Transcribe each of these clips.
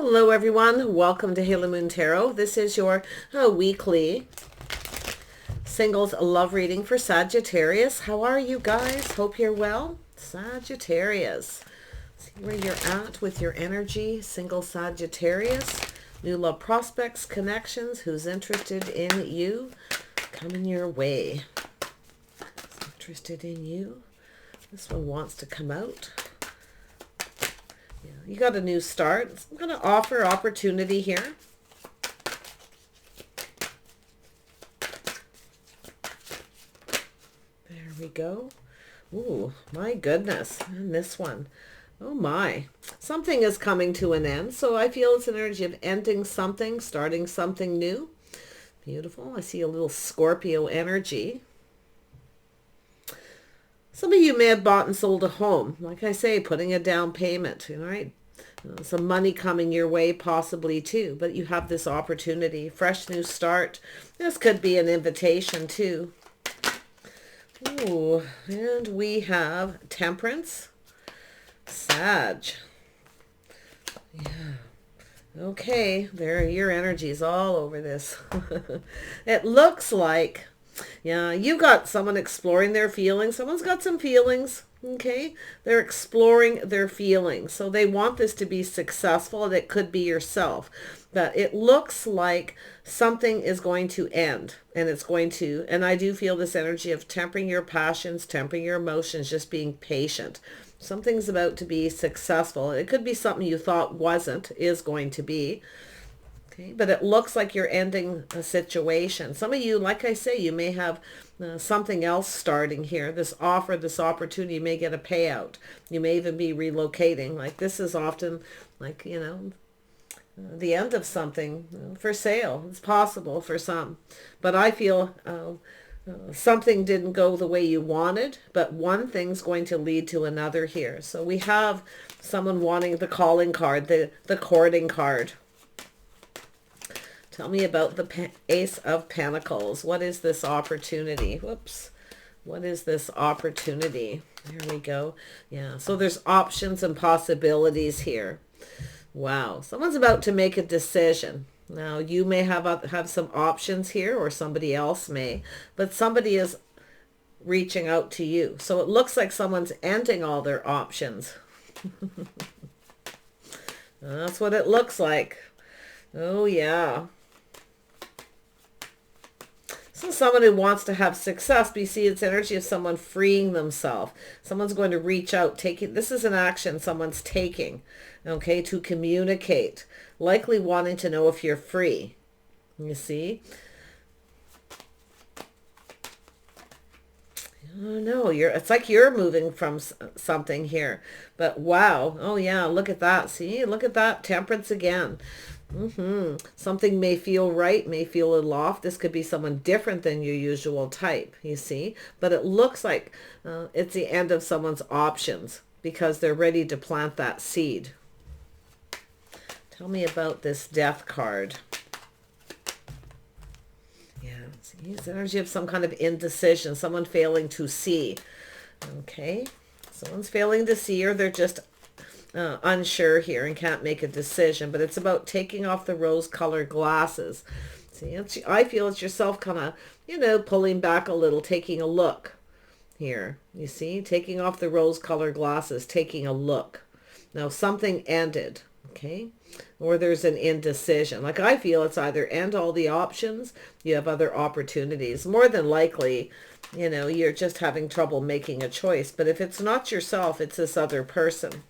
Hello everyone, welcome to Halo Moon Tarot. This is your weekly singles love reading for Sagittarius. How are you guys? Hope you're well. Sagittarius. See where you're at with your energy. Single Sagittarius. New love prospects, connections. Who's interested in you? Coming your way. Who's interested in you? This one wants to come out. You got a new start. I'm going to offer opportunity here. There we go. Ooh, my goodness. And this one. Oh my. Something is coming to an end. So I feel it's an energy of ending something, starting something new. Beautiful. I see a little Scorpio energy. Some of you may have bought and sold a home. Like I say, putting a down payment, right? Some money coming your way possibly too, but you have this opportunity, fresh new start. This could be an invitation too. Ooh, and we have Temperance, Sag. Yeah. Okay, there your energy is all over this. It looks like, yeah, you got someone exploring their feelings. Someone's got some feelings. Okay, they're exploring their feelings. So they want this to be successful, and it could be yourself. But it looks like something is going to end, and it's going to, and I do feel this energy of tempering your passions, tempering your emotions, just being patient. Something's about to be successful. It could be something you thought wasn't, is going to be. Okay, but it looks like you're ending a situation. Some of you, like I say, you may have something else starting here. This offer, this opportunity, you may get a payout. You may even be relocating. Like this is often like, you know, the end of something for sale. It's possible for some. But I feel something didn't go the way you wanted, but one thing's going to lead to another here. So we have someone wanting the calling card, the courting card. Tell me about the Ace of Pentacles. What is this opportunity? Whoops. What is this opportunity? There we go. Yeah, so there's options and possibilities here. Wow. Someone's about to make a decision. Now, you may have some options here, or somebody else may, but somebody is reaching out to you. So it looks like someone's ending all their options. That's what it looks like. Oh, yeah. So someone who wants to have success, but you see it's energy of someone freeing themselves. Someone's going to reach out, taking, this is an action someone's taking, okay, to communicate, likely wanting to know if you're free. You see? Oh no, it's like you're moving from something here. But wow, oh yeah, look at that. See, look at that, Temperance again. Something may feel right, may feel a little off. This could be someone different than your usual type, you see. But it looks like it's the end of someone's options because they're ready to plant that seed. Tell me about this Death card. Yeah, see, it's energy of some kind of indecision, someone failing to see. Okay, someone's failing to see, or they're just unsure here and can't make a decision, but it's about taking off the rose-colored glasses. See, I feel it's yourself kind of, you know, pulling back a little, taking a look here. You see, taking off the rose-colored glasses, taking a look. Now, something ended, okay? Or there's an indecision. Like I feel it's either end all the options, you have other opportunities. More than likely, you know, you're just having trouble making a choice. But if it's not yourself, it's this other person.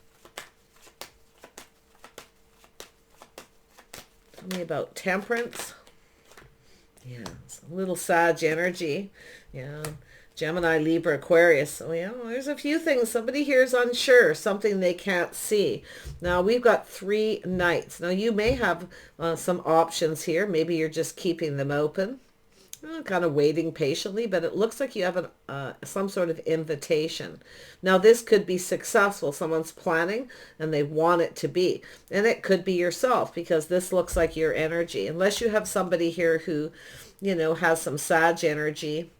Tell me about Temperance. Yeah, it's a little Sag energy. Yeah, Gemini, Libra, Aquarius. So yeah, there's a few things. Somebody here is unsure, something they can't see. Now we've got 3 Knights. Now you may have some options here. Maybe you're just keeping them open. Kind of waiting patiently, but it looks like you have some sort of invitation. Now this could be successful. Someone's planning and they want it to be. And it could be yourself because this looks like your energy. Unless you have somebody here who, you know, has some Sag energy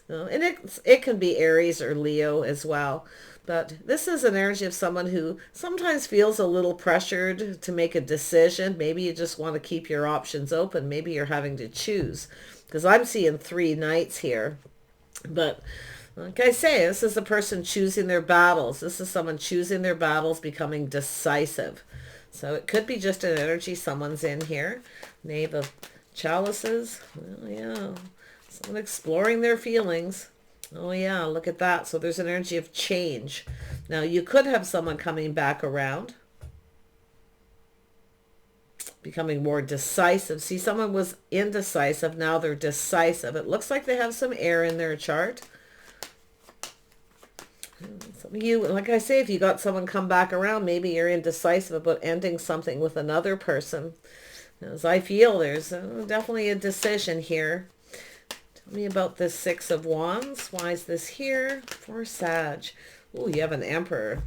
And it can be Aries or Leo as well. But this is an energy of someone who sometimes feels a little pressured to make a decision. Maybe you just want to keep your options open. Maybe you're having to choose. Because I'm seeing 3 knights here. But like I say, this is a person choosing their battles. This is someone choosing their battles, becoming decisive. So it could be just an energy someone's in here. Knave of Chalices. Well, yeah. Someone exploring their feelings. Oh yeah, look at that. So there's an energy of change. Now you could have someone coming back around, becoming more decisive. See, someone was indecisive. Now they're decisive. It looks like they have some air in their chart. Some of you, like I say, if you got someone come back around, maybe you're indecisive about ending something with another person. As I feel, there's definitely a decision here. Tell me about this 6 of Wands. Why is this here for Sag? Oh, you have an Emperor.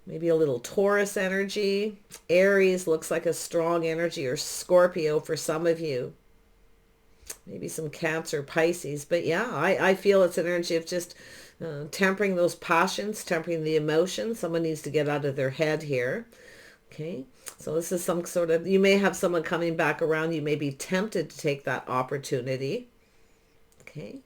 Maybe a little Taurus energy. Aries looks like a strong energy, or Scorpio for some of you. Maybe some Cancer, Pisces. But yeah, I feel it's an energy of just tempering those passions, tempering the emotions. Someone needs to get out of their head here. Okay, so this is some sort of, you may have someone coming back around. You may be tempted to take that opportunity. Okay.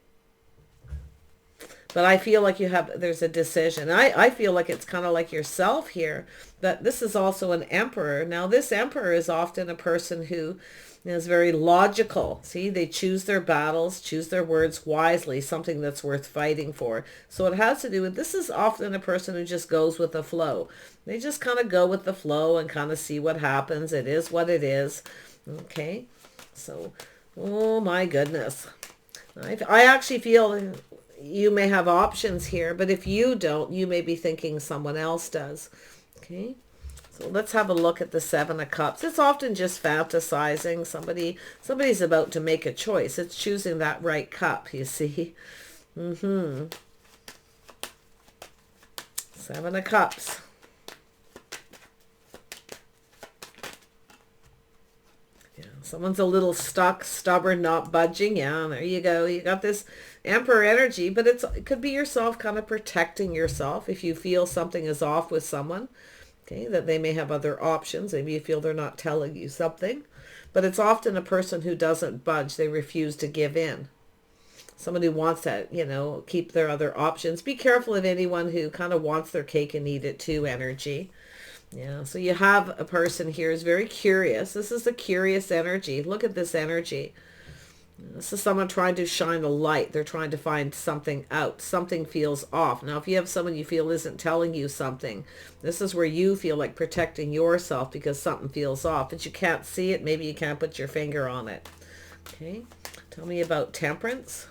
But I feel like there's a decision. I feel like it's kind of like yourself here. But this is also an Emperor. Now this Emperor is often a person who is very logical. See, they choose their battles, choose their words wisely, something that's worth fighting for. So it has to do with, this is often a person who just goes with the flow. They just kind of go with the flow and kind of see what happens. It is what it is. Okay. So, oh my goodness. I actually feel you may have options here, but if you don't, you may be thinking someone else does. Okay. So let's have a look at the 7 of Cups. It's often just fantasizing. Somebody's about to make a choice. It's choosing that right cup, you see. 7 of Cups. Yeah, someone's a little stuck, stubborn, not budging. Yeah, there you go. You got this Emperor energy, but it could be yourself kind of protecting yourself if you feel something is off with someone. Okay, that they may have other options. Maybe you feel they're not telling you something. But it's often a person who doesn't budge. They refuse to give in. Somebody who wants to, keep their other options. Be careful of anyone who kind of wants their cake and eat it too energy. Yeah, so you have a person here who's very curious. This is a curious energy. Look at this energy. This is someone trying to shine a light. They're trying to find something out. Something feels off. Now, if you have someone you feel isn't telling you something, this is where you feel like protecting yourself because something feels off. But you can't see it. Maybe you can't put your finger on it. Okay. Tell me about Temperance.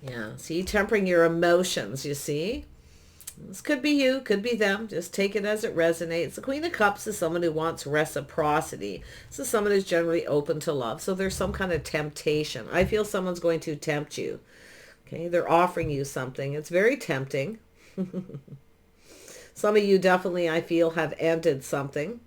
Yeah. See, tempering your emotions, you see. This could be you, could be them. Just take it as it resonates. The Queen of Cups is someone who wants reciprocity. This is someone who's generally open to love. So there's some kind of temptation. I feel someone's going to tempt you. Okay, they're offering you something. It's very tempting. Some of you definitely, I feel, have ended something.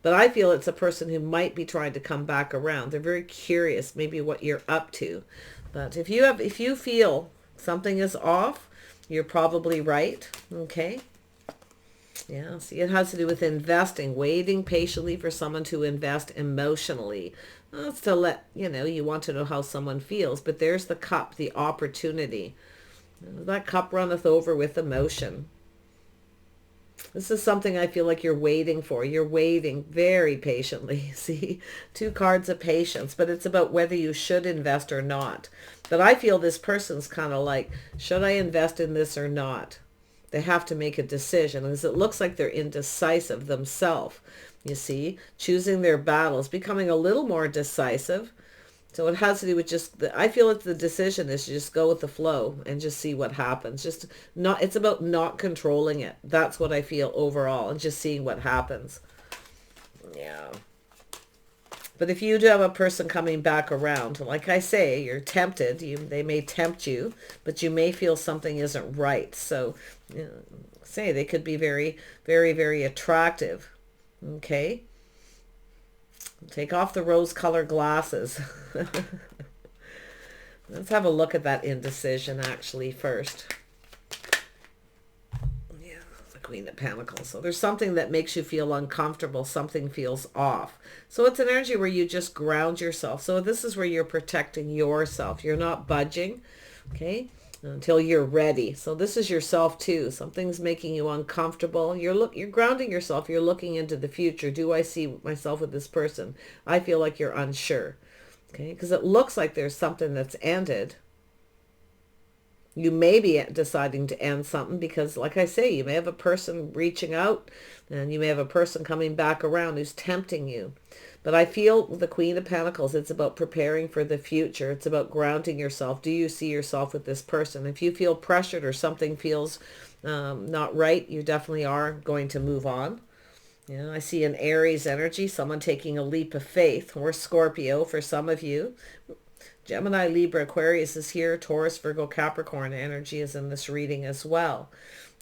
But I feel it's a person who might be trying to come back around. They're very curious, maybe what you're up to. But if you feel something is off, you're probably right. Okay. Yeah. See, it has to do with investing, waiting patiently for someone to invest emotionally. That's to let, you want to know how someone feels. But there's the cup, the opportunity. That cup runneth over with emotion. This is something I feel like you're waiting for. You're waiting very patiently. See, 2 cards of patience, but it's about whether you should invest or not. But I feel this person's kind of like, should I invest in this or not? They have to make a decision because it looks like they're indecisive themselves. You see, choosing their battles, becoming a little more decisive. So it has to do with just, I feel that the decision is to just go with the flow and just see what happens. It's about not controlling it. That's what I feel overall, and just seeing what happens. Yeah. But if you do have a person coming back around, like I say, you're tempted. They may tempt you, but you may feel something isn't right. So, say they could be very, very, very attractive. Okay. Take off the rose-colored glasses. Let's have a look at that indecision actually first. Yeah, the Queen of Pentacles. So there's something that makes you feel uncomfortable. Something feels off. So it's an energy where you just ground yourself. So this is where you're protecting yourself. You're not budging, okay, until you're ready. So this is yourself too. Something's making you uncomfortable. You're grounding yourself. You're looking into the future. Do I see myself with this person? I feel like you're unsure. Okay, because it looks like there's something that's ended. You may be deciding to end something because, like I say, you may have a person reaching out and you may have a person coming back around who's tempting you. But I feel with the Queen of Pentacles, it's about preparing for the future. It's about grounding yourself. Do you see yourself with this person? If you feel pressured or something feels not right, you definitely are going to move on. Yeah, I see an Aries energy, someone taking a leap of faith, or Scorpio for some of you. Gemini, Libra, Aquarius is here. Taurus, Virgo, Capricorn energy is in this reading as well.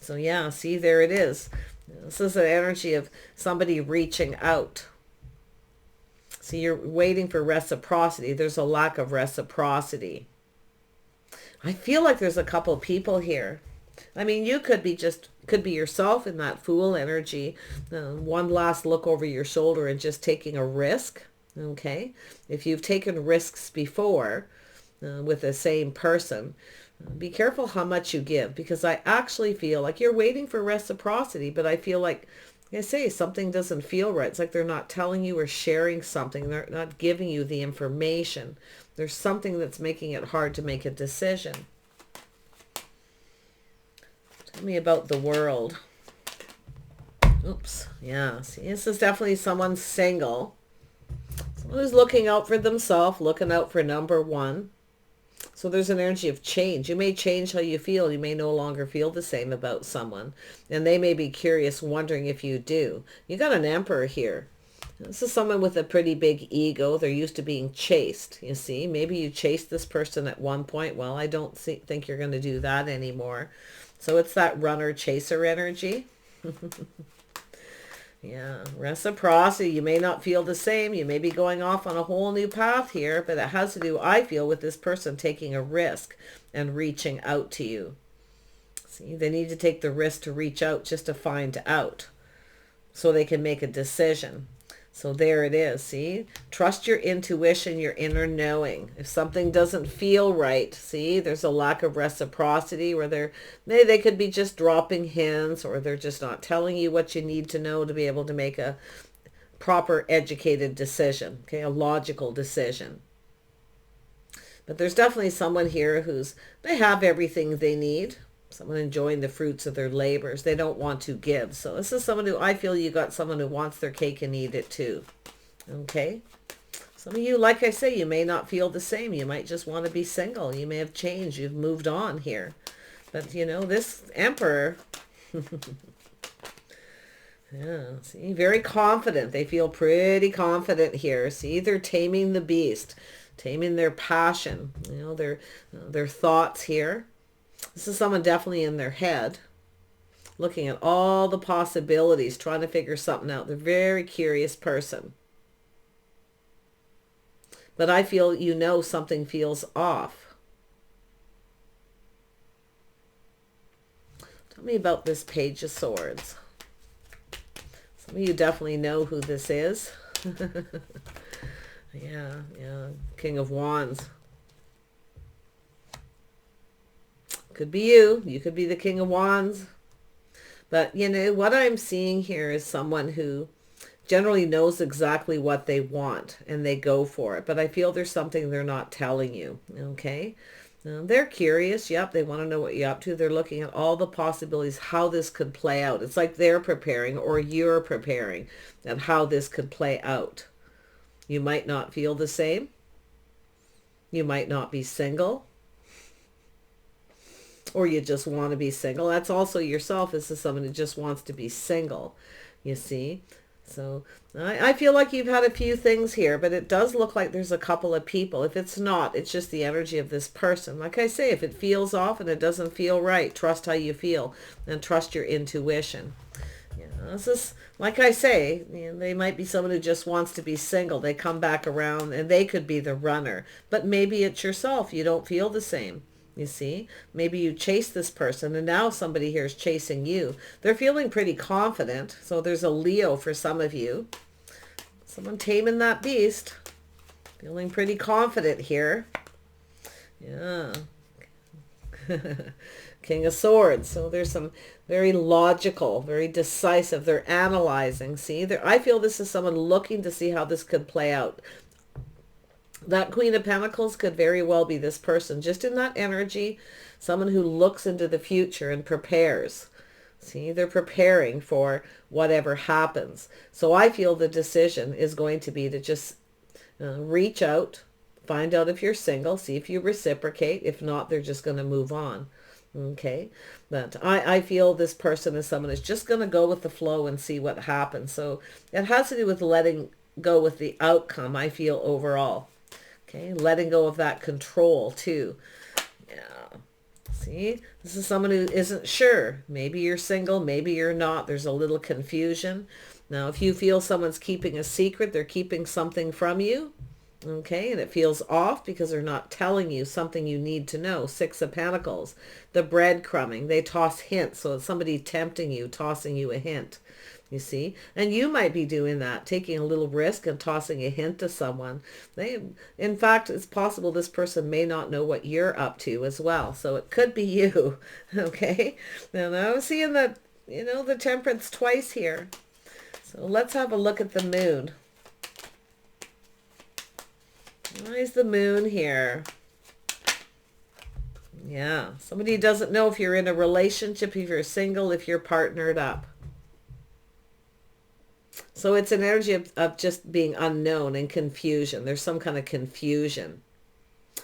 So yeah, see, there it is. This is an energy of somebody reaching out. See, you're waiting for reciprocity. There's a lack of reciprocity. I feel like there's a couple people here. I mean, you could be yourself in that Fool energy. One last look over your shoulder and just taking a risk. Okay. If you've taken risks before with the same person, be careful how much you give, because I actually feel like you're waiting for reciprocity, but I feel like I say something doesn't feel right. It's like they're not telling you or sharing something. They're not giving you the information. There's something that's making it hard to make a decision. Tell me about the World. Oops. Yeah. See, this is definitely someone single. Someone who's looking out for themselves, looking out for number one. So there's an energy of change. You may change how you feel. You may no longer feel the same about someone. And they may be curious, wondering if you do. You got an Emperor here. This is someone with a pretty big ego. They're used to being chased, you see. Maybe you chased this person at one point. Well, I don't think you're going to do that anymore. So it's that runner-chaser energy. Yeah, reciprocity. You may not feel the same. You may be going off on a whole new path here, but it has to do, I feel, with this person taking a risk and reaching out to you. See, they need to take the risk to reach out just to find out so they can make a decision. So there it is. See, trust your intuition, your inner knowing. If something doesn't feel right, see, there's a lack of reciprocity where they could be just dropping hints, or they're just not telling you what you need to know to be able to make a proper educated decision. Okay, a logical decision. But there's definitely someone here they have everything they need. Someone enjoying the fruits of their labors. They don't want to give. So this is someone who, I feel you got someone who wants their cake and eat it too. Okay. Some of you, like I say, you may not feel the same. You might just want to be single. You may have changed. You've moved on here. But you know, this Emperor, yeah, see, very confident. They feel pretty confident here. See, they're taming the beast, taming their passion, you know, their thoughts here. This is someone definitely in their head, looking at all the possibilities, trying to figure something out. They're a very curious person. But I feel, you know, something feels off. Tell me about this Page of Swords. Some of you definitely know who this is. Yeah, King of Wands. Could be you. You could be the King of Wands. But, you know, what I'm seeing here is someone who generally knows exactly what they want and they go for it. But I feel there's something they're not telling you, okay? They're curious. Yep, they want to know what you're up to. They're looking at all the possibilities, how this could play out. It's like they're preparing or you're preparing and how this could play out. You might not feel the same. You might not be single. Or you just want to be single. That's also yourself. This is someone who just wants to be single, you see. So I feel like you've had a few things here, but it does look like there's a couple of people. If it's not, it's just the energy of this person. Like I say, if it feels off and it doesn't feel right, trust how you feel and trust your intuition. Yeah, This is, like I say, you know, they might be someone who just wants to be single. They come back around and they could be the runner. But maybe it's yourself. You don't feel the same. You see? Maybe you chase this person and now somebody here is chasing you. They're feeling pretty confident. So there's a Leo for some of you. Someone taming that beast. Feeling pretty confident here. Yeah. King of Swords. So there's some very logical, very decisive. They're analyzing. See, I feel this is someone looking to see how this could play out. That Queen of Pentacles could very well be this person. Just in that energy, someone who looks into the future and prepares. See, they're preparing for whatever happens. So I feel the decision is going to be to just reach out, find out if you're single, see if you reciprocate. If not, they're just going to move on. Okay, but I feel this person is someone who's just going to go with the flow and see what happens. So it has to do with letting go with the outcome, I feel, overall. Okay, letting go of that control too. Yeah, see, this is someone who isn't sure. Maybe you're single, maybe you're not. There's a little confusion. Now, if you feel someone's keeping a secret, they're keeping something from you. Okay, and it feels off because they're not telling you something you need to know. Six of Pentacles, the breadcrumbing. They toss hints, so it's somebody tempting you, tossing you a hint, you see. And you might be doing that, taking a little risk and tossing a hint to someone. In fact, it's possible this person may not know what you're up to as well, so it could be you. Okay, and I'm seeing that, you know, the Temperance twice here. So let's have a look at the moon. Why is the moon here? Yeah, somebody doesn't know if you're in a relationship, if you're single, if you're partnered up. So it's an energy of just being unknown and confusion. There's some kind of confusion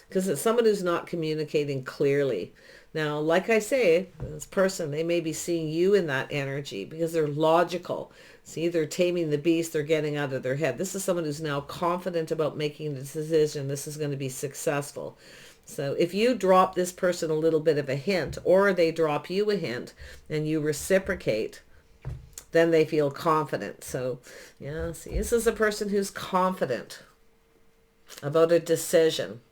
because it's someone who's not communicating clearly. Now, like I say, this person, they may be seeing you in that energy because they're logical. See, they're taming the beast. They're getting out of their head. This is someone who's now confident about making the decision. This is going to be successful. So if you drop this person a little bit of a hint, or they drop you a hint and you reciprocate, then they feel confident. So yeah, see, this is a person who's confident about a decision,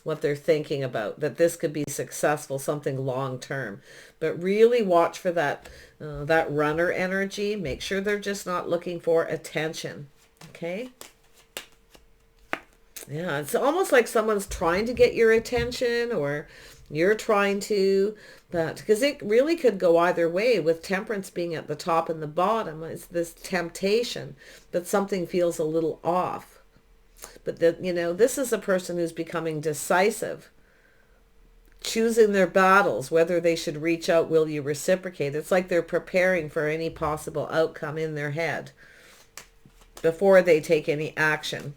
what they're thinking about, that this could be successful, something long term. But really watch for that that runner energy. Make sure they're just not looking for attention. Okay. Yeah, it's almost like someone's trying to get your attention, or you're trying to, but because it really could go either way with Temperance being at the top and the bottom. It's this temptation, but something feels a little off. But you know, this is a person who's becoming decisive, choosing their battles, whether they should reach out, will you reciprocate? It's like they're preparing for any possible outcome in their head before they take any action.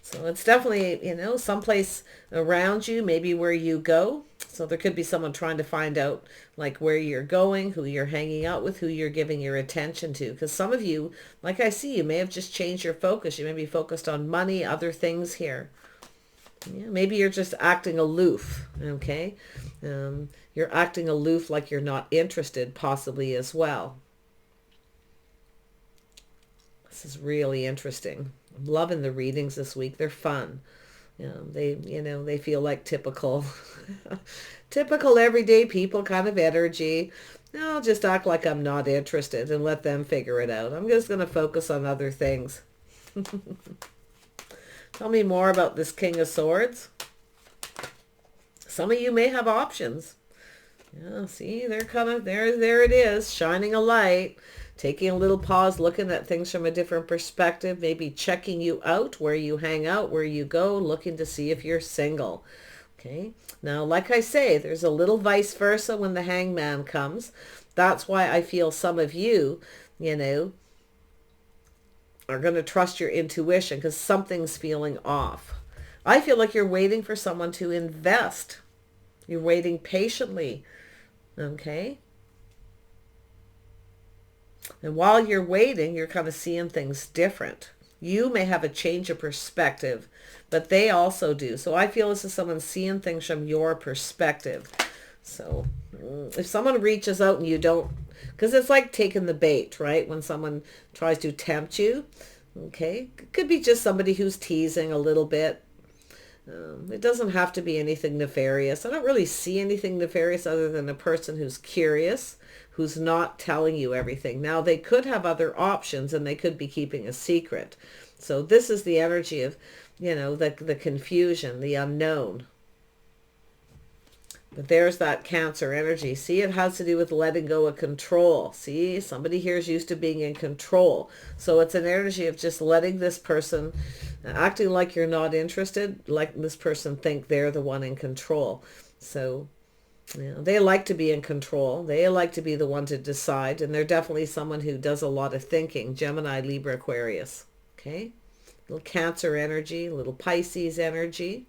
So it's definitely, you know, someplace around you, maybe where you go. So there could be someone trying to find out like where you're going, who you're hanging out with, who you're giving your attention to. Because some of you, like I see, you may have just changed your focus. You may be focused on money, other things here. Yeah, maybe you're just acting aloof, okay? You're acting aloof, like you're not interested, possibly as well. This is really interesting. I'm loving the readings this week. They're fun. They feel like typical, typical everyday people kind of energy. I'll just act like I'm not interested and let them figure it out. I'm just going to focus on other things. Tell me more about this King of Swords. Some of you may have options. Yeah, see, they're kind of, there it is, shining a light, taking a little pause, looking at things from a different perspective, maybe checking you out, where you hang out, where you go, looking to see if you're single. Okay, now, like I say, there's a little vice versa when the Hangman comes. That's why I feel some of you, you know, are going to trust your intuition because something's feeling off. I feel like you're waiting for someone to invest. You're waiting patiently. Okay. And while you're waiting, you're kind of seeing things different. You may have a change of perspective, but they also do. So I feel this is someone seeing things from your perspective. So if someone reaches out and you don't Because it's like taking the bait, right? When someone tries to tempt you. Okay. It could be just somebody who's teasing a little bit. It doesn't have to be anything nefarious. I don't really see anything nefarious other than a person who's curious, who's not telling you everything. Now, they could have other options and they could be keeping a secret. So this is the energy of, the confusion, the unknown. But there's that Cancer energy. See, it has to do with letting go of control. See, somebody here is used to being in control. So it's an energy of just letting this person, acting like you're not interested, like this person think they're the one in control. So, they like to be in control. They like to be the one to decide. And they're definitely someone who does a lot of thinking. Gemini, Libra, Aquarius. Okay? Little Cancer energy, little Pisces energy.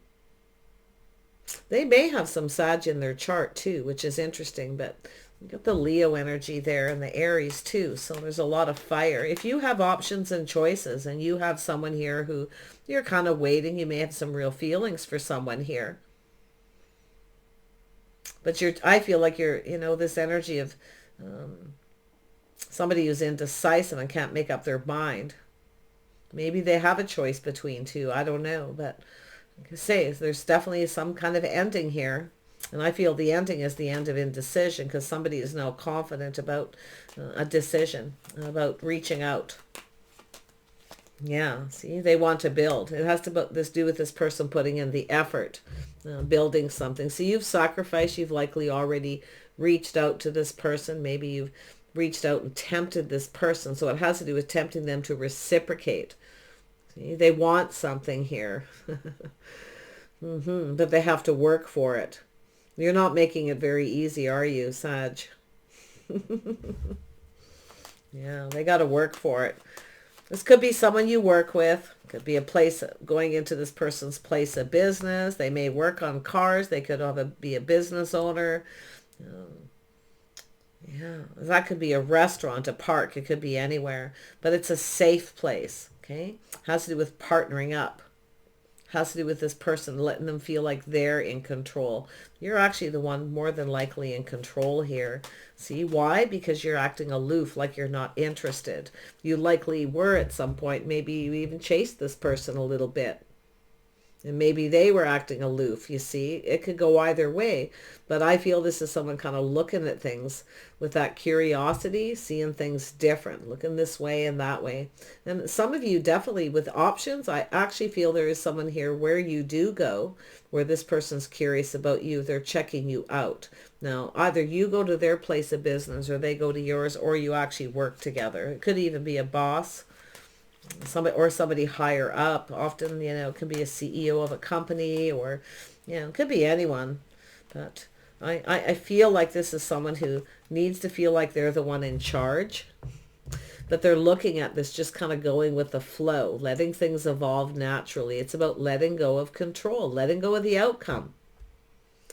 They may have some Sag in their chart too, which is interesting, but you got the Leo energy there and the Aries too. So there's a lot of fire. If you have options and choices and you have someone here who you're kind of waiting, you may have some real feelings for someone here. But I feel like you're, this energy of somebody who's indecisive and can't make up their mind. Maybe they have a choice between two. I don't know, but like I say, there's definitely some kind of ending here. And I feel the ending is the end of indecision because somebody is now confident about a decision, about reaching out. Yeah, see, they want to build. It has to do with this person putting in the effort, building something. So you've sacrificed. You've likely already reached out to this person. Maybe you've reached out and tempted this person. So it has to do with tempting them to reciprocate. See, they want something here. But they have to work for it. You're not making it very easy, are you, Sag? Yeah, they got to work for it. This could be someone you work with. Could be a place, going into this person's place of business. They may work on cars. They could be a business owner. Yeah, that could be a restaurant, a park. It could be anywhere. But it's a safe place, okay? Has to do with partnering up. Has to do with this person letting them feel like they're in control. You're actually the one more than likely in control here. See why? Because you're acting aloof, like you're not interested. You likely were at some point. Maybe you even chased this person a little bit. And maybe they were acting aloof, you see. It could go either way. But I feel this is someone kind of looking at things with that curiosity, seeing things different, looking this way and that way. And some of you definitely with options, I actually feel there is someone here where you do go, where this person's curious about you. They're checking you out. Now, either you go to their place of business or they go to yours, or you actually work together. It could even be a boss. Somebody higher up. Often, it can be a CEO of a company, or, it could be anyone. But I feel like this is someone who needs to feel like they're the one in charge. But they're looking at this just kind of going with the flow, letting things evolve naturally. It's about letting go of control, letting go of the outcome.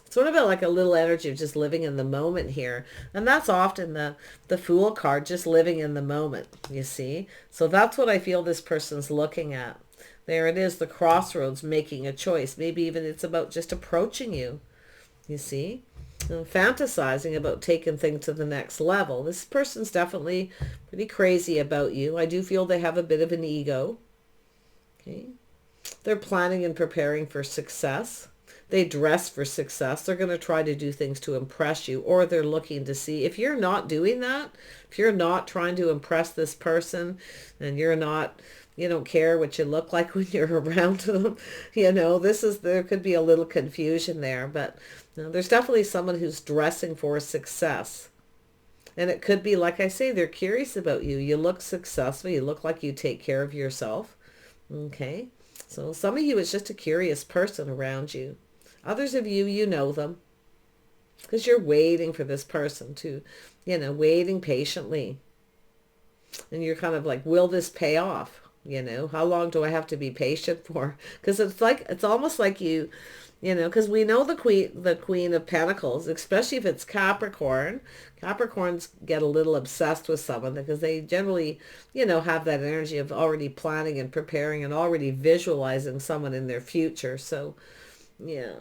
Sort of like a little energy of just living in the moment here. And that's often the Fool card, just living in the moment, you see. So that's what I feel this person's looking at. There it is, the crossroads, making a choice. Maybe even it's about just approaching you, you see. Fantasizing about taking things to the next level. This person's definitely pretty crazy about you. I do feel they have a bit of an ego. Okay. They're planning and preparing for success. They dress for success. They're going to try to do things to impress you, or they're looking to see if you're not doing that, if you're not trying to impress this person, and you don't care what you look like when you're around them, there could be a little confusion there, but there's definitely someone who's dressing for success. And it could be, like I say, they're curious about you. You look successful. You look like you take care of yourself. Okay. So some of you, it's just a curious person around you. Others of you, you know them because you're waiting for this person to, waiting patiently. And you're kind of like, will this pay off? How long do I have to be patient for? Because it's almost like because we know the Queen of Pentacles, especially if it's Capricorn. Capricorns get a little obsessed with someone because they generally, have that energy of already planning and preparing and already visualizing someone in their future. So, yeah.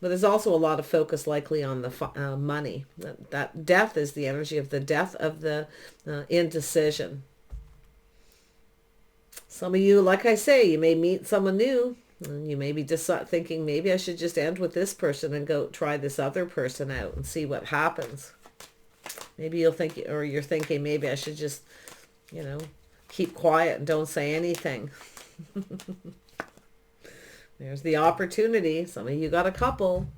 But there's also a lot of focus likely on the money. That death is the energy of the death of the indecision. Some of you, like I say, you may meet someone new. And you may be just thinking, maybe I should just end with this person and go try this other person out and see what happens. Maybe you'll think, or you're thinking, maybe I should just, you know, keep quiet and don't say anything. There's the opportunity. Some of you got a couple.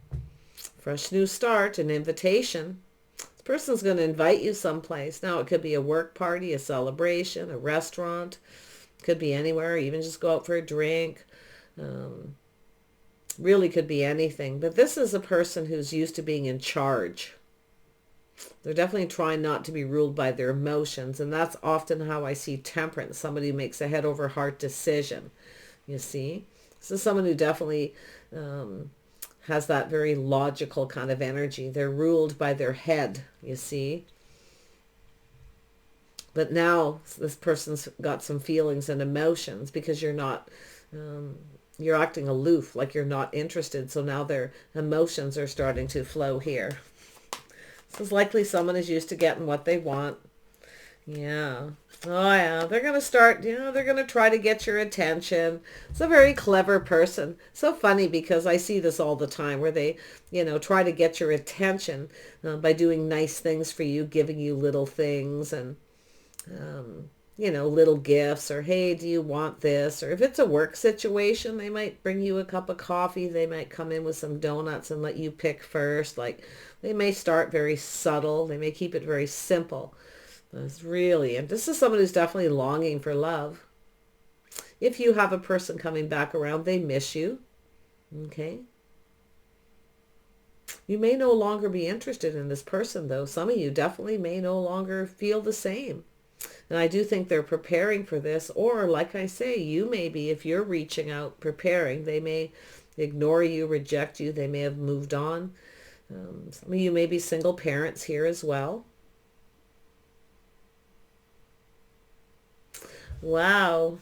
Fresh new start, an invitation. This person's going to invite you someplace. Now, it could be a work party, a celebration, a restaurant. It could be anywhere, even just go out for a drink. Really could be anything. But this is a person who's used to being in charge. They're definitely trying not to be ruled by their emotions. And that's often how I see temperance. Somebody who makes a head over heart decision. You see? This is someone who definitely has that very logical kind of energy. They're ruled by their head, you see. But now this person's got some feelings and emotions because you're not, you're acting aloof, like you're not interested. So now their emotions are starting to flow here. This is likely someone is used to getting what they want. Yeah. Oh yeah, they're going to start, you know, they're going to try to get your attention. It's a very clever person. So funny because I see this all the time where they, you know, try to get your attention by doing nice things for you, giving you little things and, you know, little gifts or, hey, do you want this? Or if it's a work situation, they might bring you a cup of coffee. They might come in with some donuts and let you pick first. Like they may start very subtle. They may keep it very simple. That's really, and this is someone who's definitely longing for love. If you have a person coming back around, they miss you. Okay. You may no longer be interested in this person, though. Some of you definitely may no longer feel the same. And I do think they're preparing for this. Or, like I say, you may be, if you're reaching out, preparing. They may ignore you, reject you. They may have moved on. Some of you may be single parents here as well. Wow.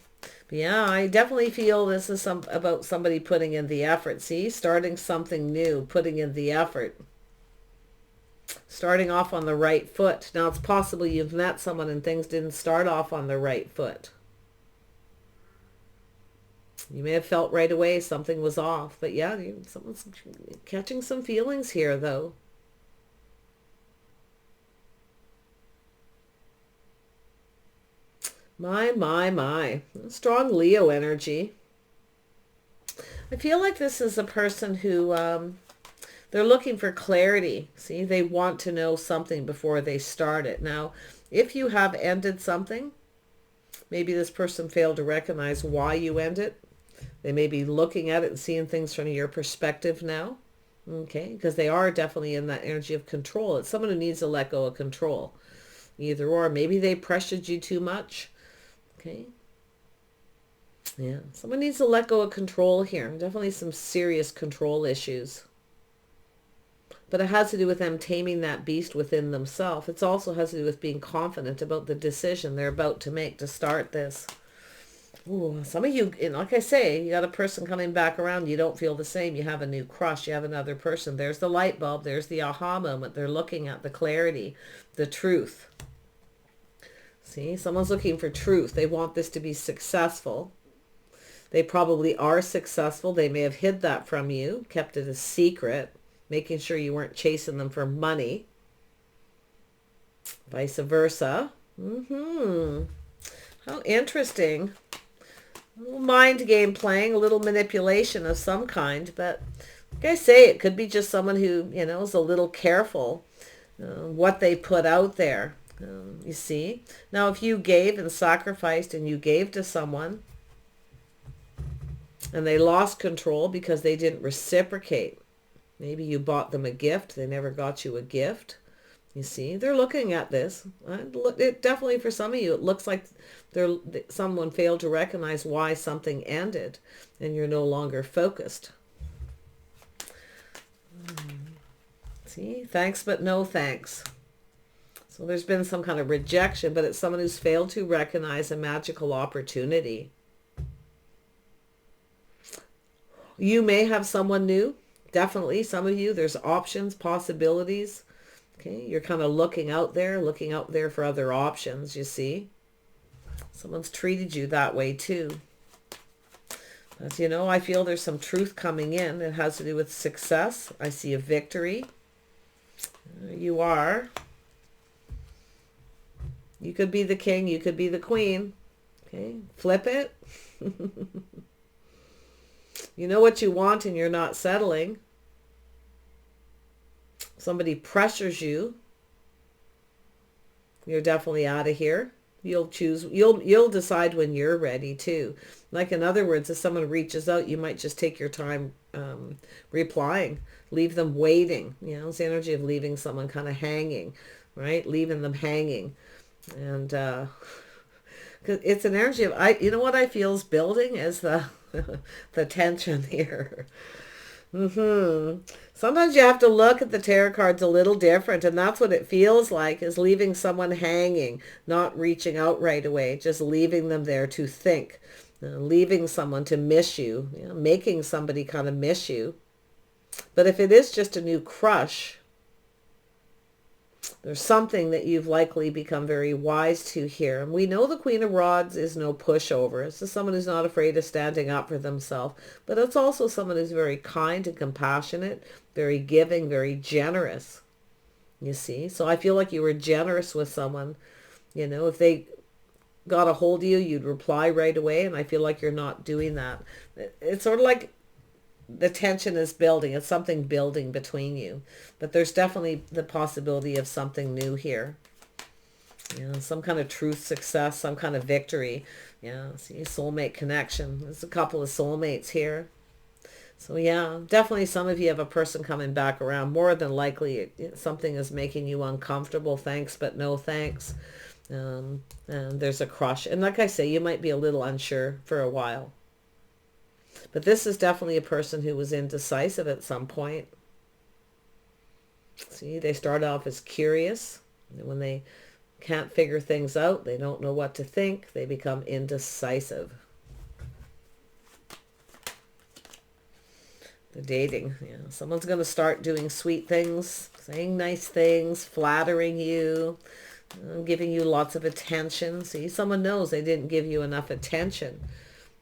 Yeah, I definitely feel this is about somebody putting in the effort. See, starting something new, putting in the effort. Starting off on the right foot. Now, it's possible you've met someone and things didn't start off on the right foot. You may have felt right away something was off. But yeah, someone's catching some feelings here, though. My. Strong Leo energy. I feel like this is a person who, they're looking for clarity. See, they want to know something before they start it. Now, if you have ended something, maybe this person failed to recognize why you ended. They may be looking at it and seeing things from your perspective now. Okay, because they are definitely in that energy of control. It's someone who needs to let go of control. Either or. Maybe they pressured you too much. Okay. Yeah. Someone needs to let go of control here. Definitely some serious control issues. But it has to do with them taming that beast within themselves. It also has to do with being confident about the decision they're about to make to start this. Ooh, some of you, like I say, you got a person coming back around. You don't feel the same. You have a new crush. You have another person. There's the light bulb. There's the aha moment. They're looking at the clarity, the truth. See, someone's looking for truth. They want this to be successful. They probably are successful. They may have hid that from you, kept it a secret, making sure you weren't chasing them for money. Vice versa. How interesting. A little mind game playing, a little manipulation of some kind. But like I say, it could be just someone who, you know, is a little careful what they put out there. You see, now if you gave and sacrificed and you gave to someone and they lost control because they didn't reciprocate, maybe you bought them a gift, they never got you a gift. You see, they're looking at this. It definitely, for some of you, it looks like someone failed to recognize why something ended and you're no longer focused. See, thanks but no thanks. So there's been some kind of rejection, but it's someone who's failed to recognize a magical opportunity. You may have someone new Definitely, some of you, there's options, possibilities. Okay, you're kind of looking out there for other options, you see. Someone's treated you that way too. As you know, I feel there's some truth coming in. It has to do with success. I see a victory. You are. You could be the king, you could be the queen. Okay, flip it. You know what you want and you're not settling. Somebody pressures you. You're definitely out of here. You'll choose, you'll decide when you're ready too. Like, in other words, if someone reaches out, you might just take your time replying. Leave them waiting. You know, it's the energy of leaving someone kind of hanging, right? Leaving them hanging. And it's an energy of, you know what I feel is building is the the tension here. Sometimes you have to look at the tarot cards a little different, and that's what it feels like, is leaving someone hanging, not reaching out right away, just leaving them there to think, leaving someone to miss you, you know, making somebody kind of miss you. But if it is just a new crush, there's something that you've likely become very wise to here. And we know the Queen of Rods is no pushover. It's just someone who's not afraid of standing up for themselves. But it's also someone who's very kind and compassionate, very giving, very generous. You see? So I feel like you were generous with someone. You know, if they got a hold of you, you'd reply right away. And I feel like you're not doing that. It's sort of like the tension is building. It's something building between you. But there's definitely the possibility of something new here. You know, some kind of truth, success, some kind of victory. Yeah, see, soulmate connection. There's a couple of soulmates here. So yeah, definitely some of you have a person coming back around. More than likely, something is making you uncomfortable. Thanks, but no thanks. And there's a crush. And like I say, you might be a little unsure for a while. But this is definitely a person who was indecisive at some point. See, they start off as curious. When they can't figure things out, they don't know what to think, they become indecisive. The dating, yeah. Someone's going to start doing sweet things, saying nice things, flattering you, giving you lots of attention. See, someone knows they didn't give you enough attention.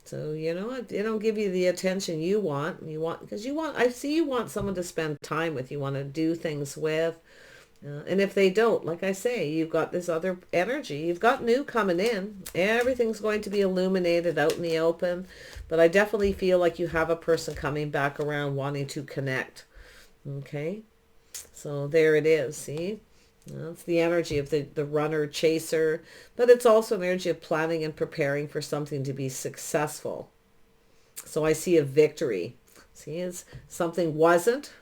So, you know what? They don't give you the attention you want. Because I see you want someone to spend time with. You want to do things with. And if they don't, like I say, you've got this other energy. You've got new coming in. Everything's going to be illuminated out in the open. But I definitely feel like you have a person coming back around wanting to connect. Okay? So there it is. See? It's the energy of the runner, chaser, but it's also an energy of planning and preparing for something to be successful. So I see a victory. See, it's something wasn't.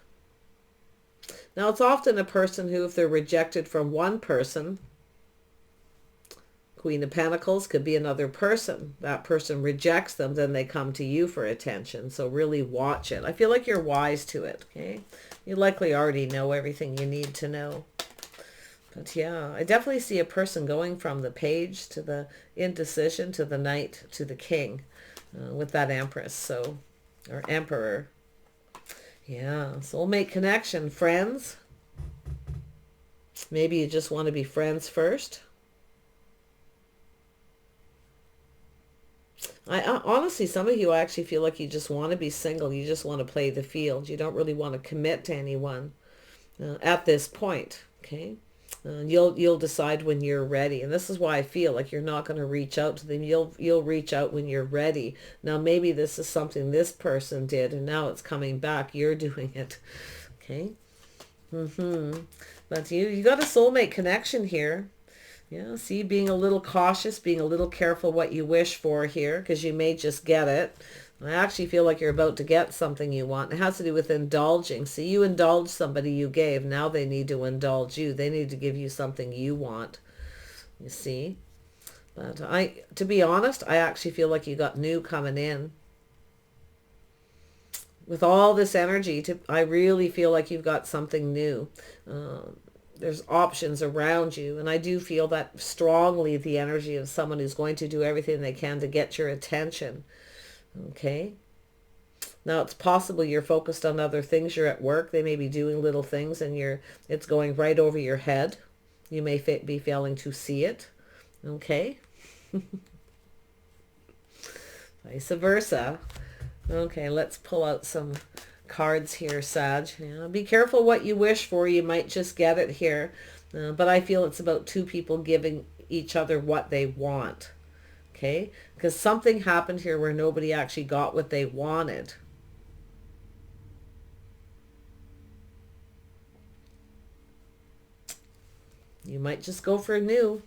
Now, it's often a person who, if they're rejected from one person, Queen of Pentacles could be another person. That person rejects them, then they come to you for attention. So really watch it. I feel like you're wise to it, okay? You likely already know everything you need to know. But yeah, I definitely see a person going from the Page to the Indecision to the Knight to the King with that Empress, so, or Emperor. Yeah, soulmate connection, friends. Maybe you just want to be friends first. I honestly, some of you actually feel like you just want to be single. You just want to play the field. You don't really want to commit to anyone at this point, okay? You'll decide when you're ready. And this is why I feel like you're not going to reach out to them. You'll reach out when you're ready. Now, maybe this is something this person did, and now it's coming back. You're doing it, okay? But you got a soulmate connection here. Yeah, see, being a little cautious, being a little careful what you wish for here, because you may just get it. I actually feel like you're about to get something you want. It has to do with indulging. See, you indulged somebody you gave. Now they need to indulge you. They need to give you something you want. You see? But to be honest, I actually feel like you got new coming in. With all this energy, I really feel like you've got something new. There's options around you. And I do feel that strongly, the energy of someone who's going to do everything they can to get your attention. Okay. Now, it's possible you're focused on other things. You're at work. They may be doing little things and it's going right over your head. You may be failing to see it. Okay. Vice versa. Okay, let's pull out some cards here, Sag. Be careful what you wish for. You might just get it here. But I feel it's about two people giving each other what they want. Okay? Because something happened here where nobody actually got what they wanted. You might just go for a new.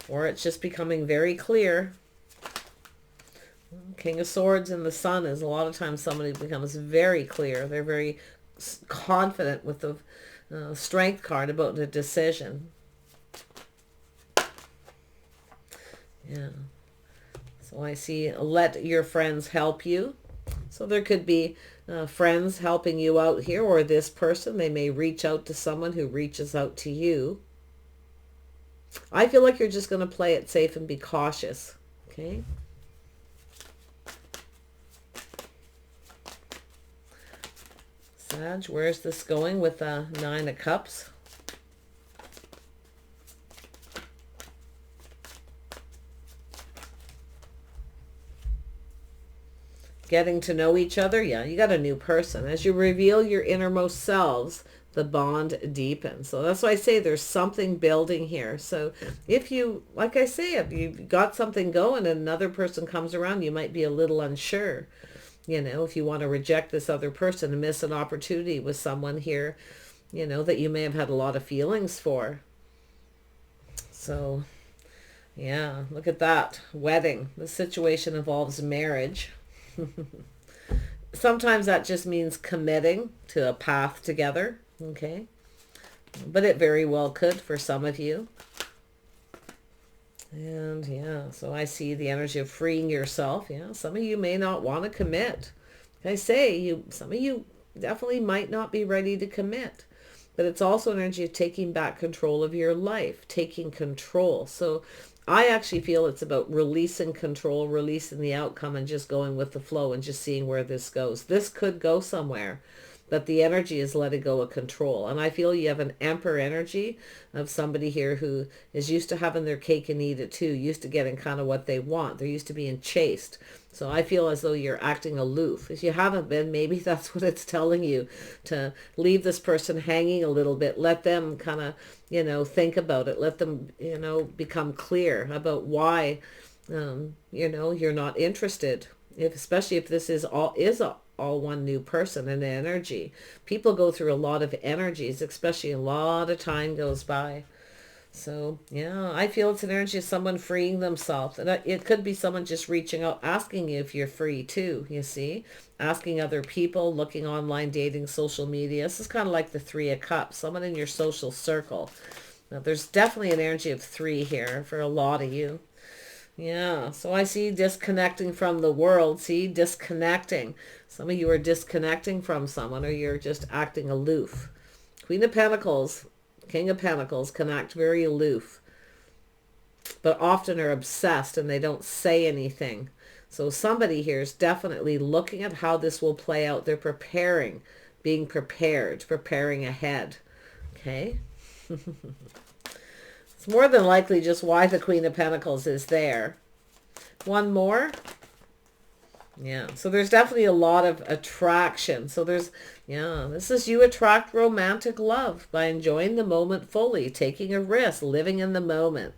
Or it's just becoming very clear. King of Swords and the Sun is a lot of times somebody becomes very clear. They're very confident with the Strength card about the decision. Yeah. So I see let your friends help you. So there could be friends helping you out here, or this person. They may reach out to someone who reaches out to you. I feel like you're just going to play it safe and be cautious. Okay. Sag, where's this going with the Nine of Cups? Getting to know each other. Yeah, you got a new person. As you reveal your innermost selves, the bond deepens. So that's why I say there's something building here. So if you, like I say, if you've got something going and another person comes around, you might be a little unsure. You know, if you want to reject this other person and miss an opportunity with someone here, you know, that you may have had a lot of feelings for. So, yeah, look at that. Wedding. The situation involves marriage. Sometimes that just means committing to a path together. Okay. But it very well could for some of you. And yeah, so I see the energy of freeing yourself. Yeah, some of you may not want to commit. Like I say, some of you definitely might not be ready to commit. But it's also an energy of taking back control of your life, taking control. So I actually feel it's about releasing control, releasing the outcome, and just going with the flow and just seeing where this goes. This could go somewhere. But the energy is letting go of control. And I feel you have an Emperor energy of somebody here who is used to having their cake and eat it too, used to getting kind of what they want. They're used to being chased. So I feel as though you're acting aloof. If you haven't been, maybe that's what it's telling you, to leave this person hanging a little bit. Let them kind of, you know, think about it. Let them, you know, become clear about why, you know, you're not interested. Especially if this is all one new person and energy. People go through a lot of energies, especially a lot of time goes by. So yeah, I feel it's an energy of someone freeing themselves. And it could be someone just reaching out, asking you if you're free too, you see. Asking other people, looking online, dating, social media. This is kind of like the Three of Cups, someone in your social circle. Now, there's definitely an energy of three here for a lot of you. Yeah, so I see disconnecting from the world. See, disconnecting. Some of you are disconnecting from someone, or you're just acting aloof. Queen of Pentacles, King of Pentacles can act very aloof, but often are obsessed and they don't say anything. So somebody here is definitely looking at how this will play out. They're preparing, being prepared, preparing ahead. Okay. It's more than likely just why the Queen of Pentacles is there. One more. Yeah, so there's definitely a lot of attraction. So there's, yeah, this is you attract romantic love by enjoying the moment fully, taking a risk, living in the moment.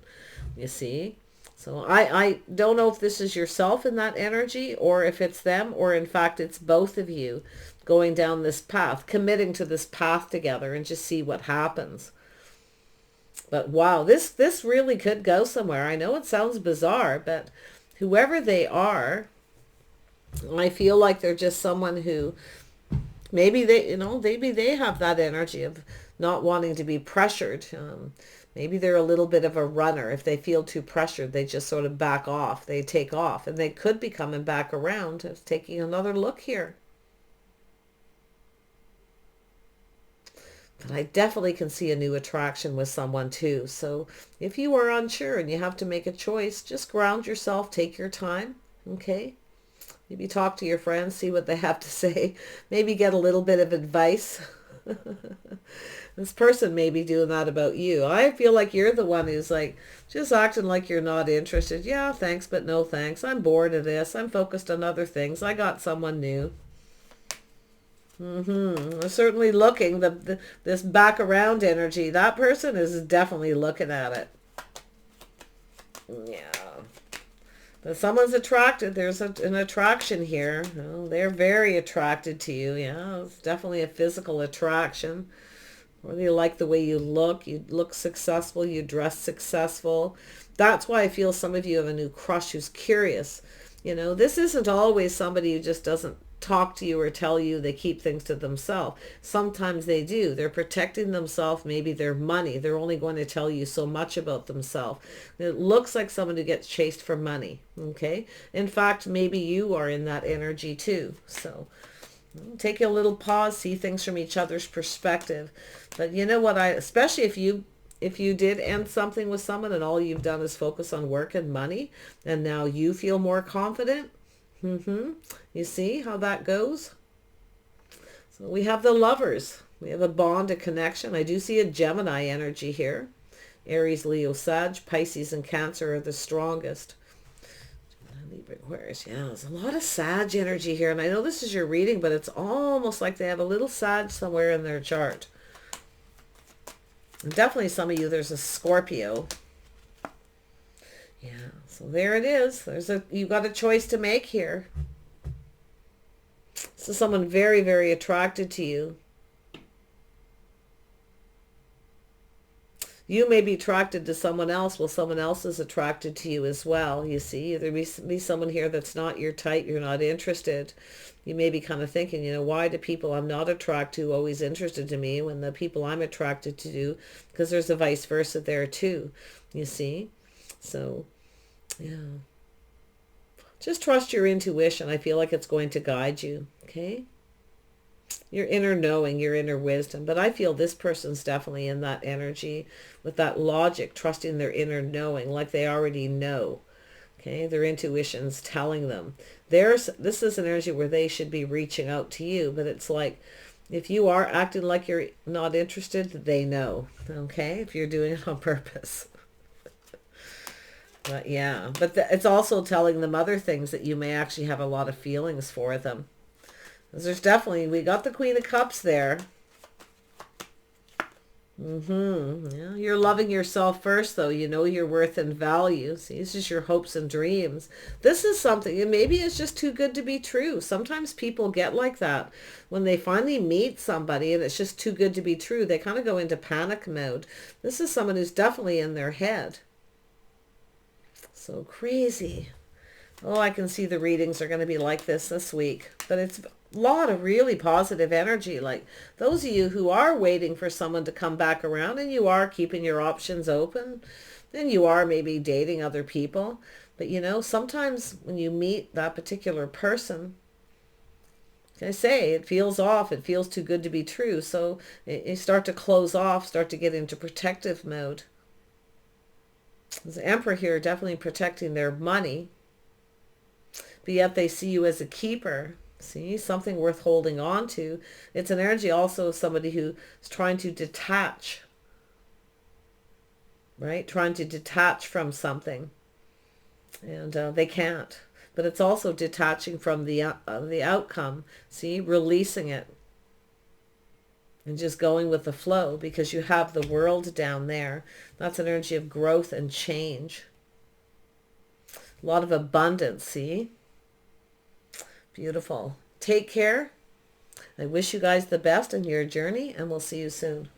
You see? So I don't know if this is yourself in that energy, or if it's them, or in fact it's both of you going down this path, committing to this path together, and just see what happens. But wow, this really could go somewhere. I know it sounds bizarre, but whoever they are, I feel like they're just someone who maybe they, you know, maybe they have that energy of not wanting to be pressured. Maybe they're a little bit of a runner. If they feel too pressured, they just sort of back off. They take off, and they could be coming back around, taking another look here. But I definitely can see a new attraction with someone too. So if you are unsure and you have to make a choice, just ground yourself, take your time. Okay. Maybe talk to your friends, see what they have to say. Maybe get a little bit of advice. This person may be doing that about you. I feel like you're the one who's like just acting like you're not interested. Yeah, thanks, but no thanks. I'm bored of this. I'm focused on other things. I got someone new. I'm certainly looking. This back around energy, that person is definitely looking at it. Yeah. But someone's attracted. There's an attraction here. Oh, they're very attracted to you. Yeah, it's definitely a physical attraction. Or they like the way you look successful, you dress successful. That's why I feel some of you have a new crush who's curious. You know, this isn't always somebody who just doesn't talk to you or tell you. They keep things to themselves. Sometimes they do. They're protecting themselves, maybe their money. They're only going to tell you so much about themselves. It looks like someone who gets chased for money. Okay. In fact, maybe you are in that energy too. So take a little pause, see things from each other's perspective. But you know what, especially if you did end something with someone and all you've done is focus on work and money, and now you feel more confident. You see how that goes? So we have the Lovers. We have a bond, a connection. I do see a Gemini energy here. Aries, Leo, Sag, Pisces, and Cancer are the strongest. Libra, Aquarius. Yeah, there's a lot of Sag energy here. And I know this is your reading, but it's almost like they have a little Sag somewhere in their chart. And definitely some of you, there's a Scorpio. Yeah, so there it is. You've got a choice to make here. So someone very, very attracted to you. You may be attracted to someone else while someone else is attracted to you as well. You see, there may be someone here that's not your type. You're not interested. You may be kind of thinking, you know, why do people I'm not attracted to always interested to me when the people I'm attracted to do? Because there's a vice versa there too. You see? So, yeah. Just trust your intuition. I feel like it's going to guide you. Okay? Your inner knowing, your inner wisdom. But I feel this person's definitely in that energy with that logic, trusting their inner knowing like they already know. Okay, their intuition's telling them. This is an energy where they should be reaching out to you, but it's like if you are acting like you're not interested, they know. Okay, if you're doing it on purpose. But yeah, but it's also telling them other things, that you may actually have a lot of feelings for them. There's definitely, we got the Queen of Cups there. Yeah, you're loving yourself first, though. You know your worth and value. See, this is your hopes and dreams. This is something, and maybe it's just too good to be true. Sometimes people get like that. When they finally meet somebody and it's just too good to be true, they kind of go into panic mode. This is someone who's definitely in their head. So crazy. Oh, I can see the readings are going to be like this week. But it's a lot of really positive energy. Like those of you who are waiting for someone to come back around, and you are keeping your options open, and you are maybe dating other people. But you know, sometimes when you meet that particular person, I say it feels off. It feels too good to be true. So you start to close off, start to get into protective mode. There's the Emperor here definitely protecting their money. But yet they see you as a keeper. See, something worth holding on to. It's an energy also of somebody who is trying to detach. Right? Trying to detach from something. And they can't. But it's also detaching from the outcome. See, releasing it. And just going with the flow, because you have the World down there. That's an energy of growth and change. A lot of abundance, see? Beautiful. Take care. I wish you guys the best in your journey, and we'll see you soon.